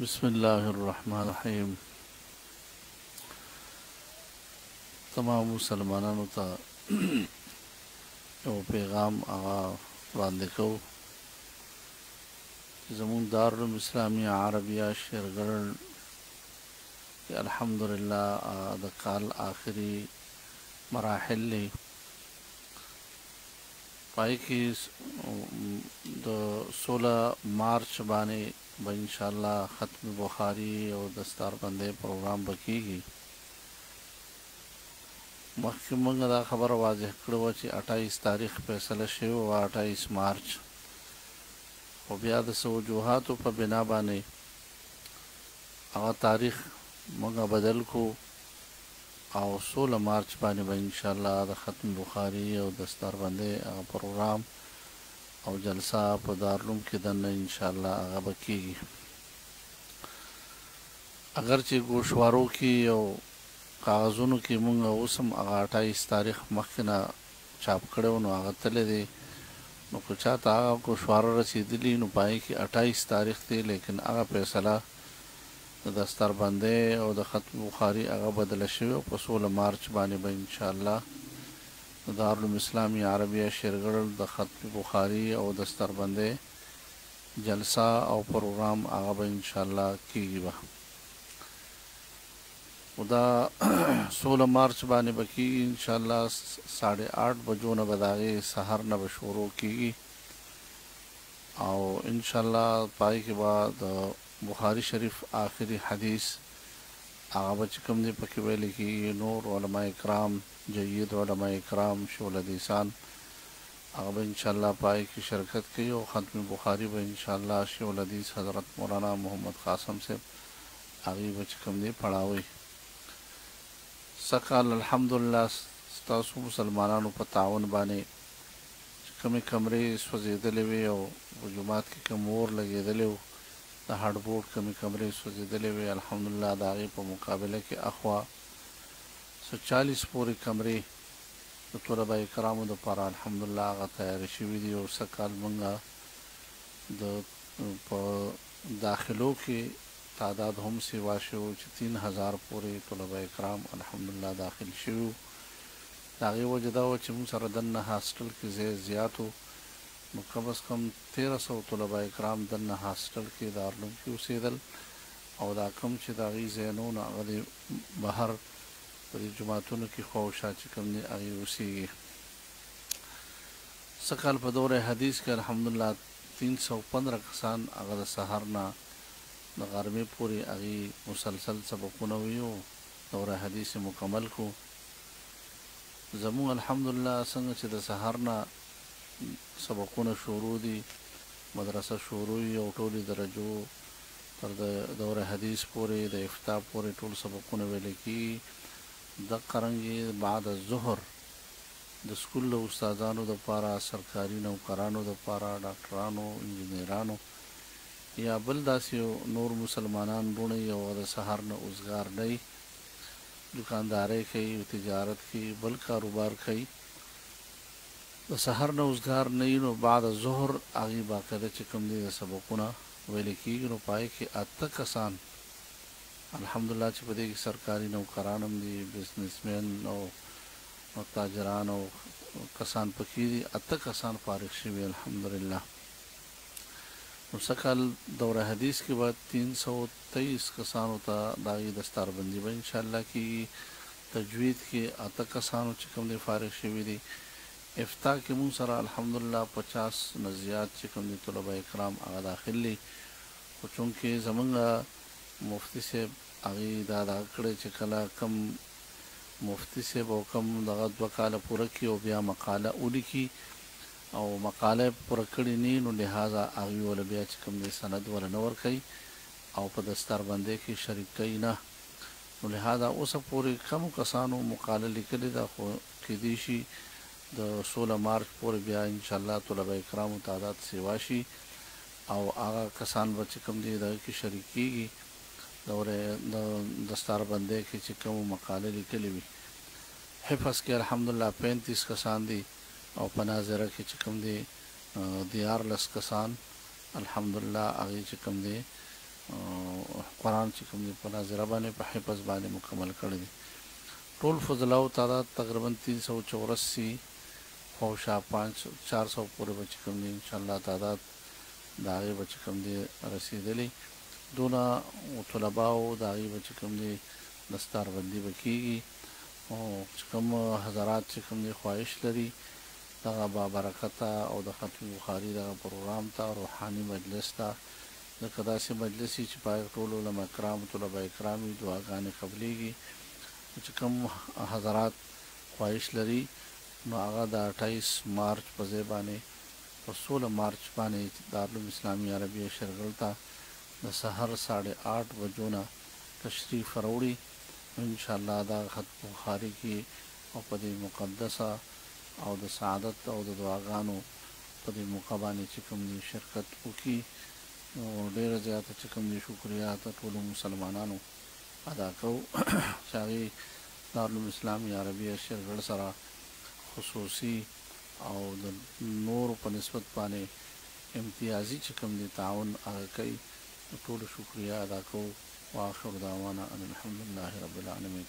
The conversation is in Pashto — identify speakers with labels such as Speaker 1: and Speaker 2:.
Speaker 1: بسم الله الرحمن الرحیم. تمام مسلمانانو ته یو پیغام هغه وړاندې کوو چې زموږ دارالعلوم اسلامیه عربیه شیرګل کې الحمدلله د کال آخري مراحل دی. پای کې د 16 مارچ باندې به انشاءالله ختم بخاري او دستاربندۍ پروګرام به کېږي. مخکې موږ دا خبره واضح کړې وه چې 28 تاریخ فیصله شوې وه، 28 مارچ، خو بیا د څه وجوهاتو په بنا باندې هغه تاریخ موږ بدل کړو او 16 مارچ باندې به انشاءالله د ختم بخاري او دستاربندۍ هغه پروګرام او جلسه په دارالعلوم کې دننه انشاءالله هغه به کېږي. اگر چې ګوشوارو کې او کاغذونو کې مونږ اوس هم هغه 28 تاریخ مخکې نه چاپ کړی و، نو هغه تللی دی، نو که چا ته هغه ګوشواره رسېدلي نو په هغې کې 28 تاریخ دی، لیکن هغه فیصله د دستاربندۍ او د ختم بخاري هغه بدله شوې او په 16 مارچ باندې به انشاءالله د دارالعلوم اسلامیه عربیه شیرګل د ختم بخاري او دستاربندۍ جلسه او پروګرام هغه به انشاءالله کېږي به. او دا 16 مارچ باندې به کېږي انشاءالله 8:30 بجو نه به د هغې سهار نه به شروع کېږي او انشاءالله پای کې به د بخاري شریف آخري حدیث هغه به چې کوم دی پکې ویلی کېږي. نور علماء کرام، جید علماء کرام، شول حدیثان هغه به انشاءالله پای کې شرکت کوي او ختم بخاري به انشاءالله شول حدیث حضرت مولانا محمد قاسم صاحب هغې به چې کوم دی پړاوي. سکال الحمدلله ستاسو مسلمانانو په تعاون باندې چې کومې کمرې سوځېدلې وې او په جومات کې کوم اور لګېدلی و، د هارډبورډ کومې کمرې سوځېدلې وې، الحمدلله د هغې په مقابله کې اخوا 140 پورې کمرې د طلبه کرامو دپاره الحمدلله هغه تیارې شوي دي او سږ کال مونږ د په داخلو کې تعداد هم سیوا شو چې 3000 پورې طلبه کرام الحمدلله داخل شوي. د هغې وجه دا وه چې مونږ سره دننه هاسټل کې ځای زیات و، نو کم از کم 1300 طلبه کرام دننه هاسټل کې دارالعلوم کې اوسېدل او دا کم چې د هغې ځای نه و نو هغه د بهر په دې جوماتونو کې خوا او شا چې کوم دی هغې اوسېږي. سږ کال په دوره حدیث کې الحمدلله 315 کسان هغه د سهار نه د غرمې پورې هغې مسلسل سبقونه ویو، دوره حدیث مکمل کو. زموږ الحمدلله څنګه چې د سهار نه سبقونه شروع دي، مدرسه شروع وي او ټولې درجو تر د دوره حدیث پورې د افتا پورې ټول سبقونه ویلی کېږي. دقه رنګې بعد الظهر د سکول له استادانو دپاره، سرکاري نوکرانو دپاره، ډاکټرانو، انجینرانو یا بل داسې نور مسلمانان وروڼه او د سهار نه اوزګار دی، دکاندارۍ کوي، تجارت کوي، بل کاروبار کوي، د سهار نه اوزګار نه وي نو بعد ظهر هغې باقاعده چې کوم دی د سبقونه ویلی کېږي. نو په هغې کې 8 کسان الحمدلله چې په دې کې سرکاري نوکران هم دي، بزنسمین او تاجران او کسان پکې دي، 8 کسان فارغ شوي الحمدلله. نو سږ کال دوره حدیث کې به 323 کسانو ته د هغې دستاربندي به انشاءالله کېږي. تجوید کې 8 کسانو چې کوم دی فارغ شوي دي. افتا کې مونږ سره الحمدلله 50 نه زیات چې کوم دی طلبه کرام هغه داخل دي، خو چونکې زمونږ مفتي صاحب هغې دا دغه کړی چې کله کم مفتي صاحب او کم دغه 2 کاله پوره کړي او بیا مقاله ولیکي او مقاله پوره کړې نه نو لهذا هغوی وله بیا چې کوم دی سند وله نه ورکوي او په دستاربندۍ کې شریک کوي نه. نو لهذا اوسه پورې کمو کسانو مقاله لیکلې ده، خو کیدای شي د 16 مارچ پورې بیا انشاءالله طلبه کرامو تعداد سیوا شي او هغه کسان به چې کوم دی دغه کې شریک کېږي دوره د دستاربندۍ کې چې کومو مقاله لیکلې وي. حفظ کې الحمدلله 35 کسان دي او په ناظره کې چې کوم دی 14 کسان الحمدلله هغې چې کوم دی قرآن چې کوم دی په ناظره باندې په حفظ باندې مکمل کړی دی. ټول فضلاو تعداد تقریبا 384 خو شا 400 پورې به چې کوم دی انشاءالله تعداد د هغې به چې کوم دی رسېدلی. دونه طلباو د هغې به چې کوم دی دستاربندي به کېږي او چې کوم حضرات چې کوم دی خواهش لري دغه با برکته او د ختم بخاري دغه پروګرام ته روحاني مجلس ته ځکه داسې مجلس چې په هغې ټول علما کرام طلبه کرام وي دعاګانې قبلیږي. چې کوم حضرات خواهش لري نو هغه د 28 مارچ په ځای باندې په 16 مارچ باندې دارالعلوم اسلامي عربیه شرغل ته د سحر 8:30 بجو نه تشریف راوړي. انشاءالله دا ختم بخاري کې او په دې مقدسه او د سعادت او د دعاګانو په دې موقع باندې چې کوم دی شرکت وکړي. نو ډېره زیاته چې کوم دی شکریه ته ټولو مسلمانانو ادا کوو چې هغې دارالعلوم اسلامي عربیه شرغل سره خصوصي او د نورو په نسبت باندې امتیازي چې کوم دی تعاون هغه کوي. ټولو شکریه ادا کوو. واخر دعوانا ان الحمد لله رب العالمین.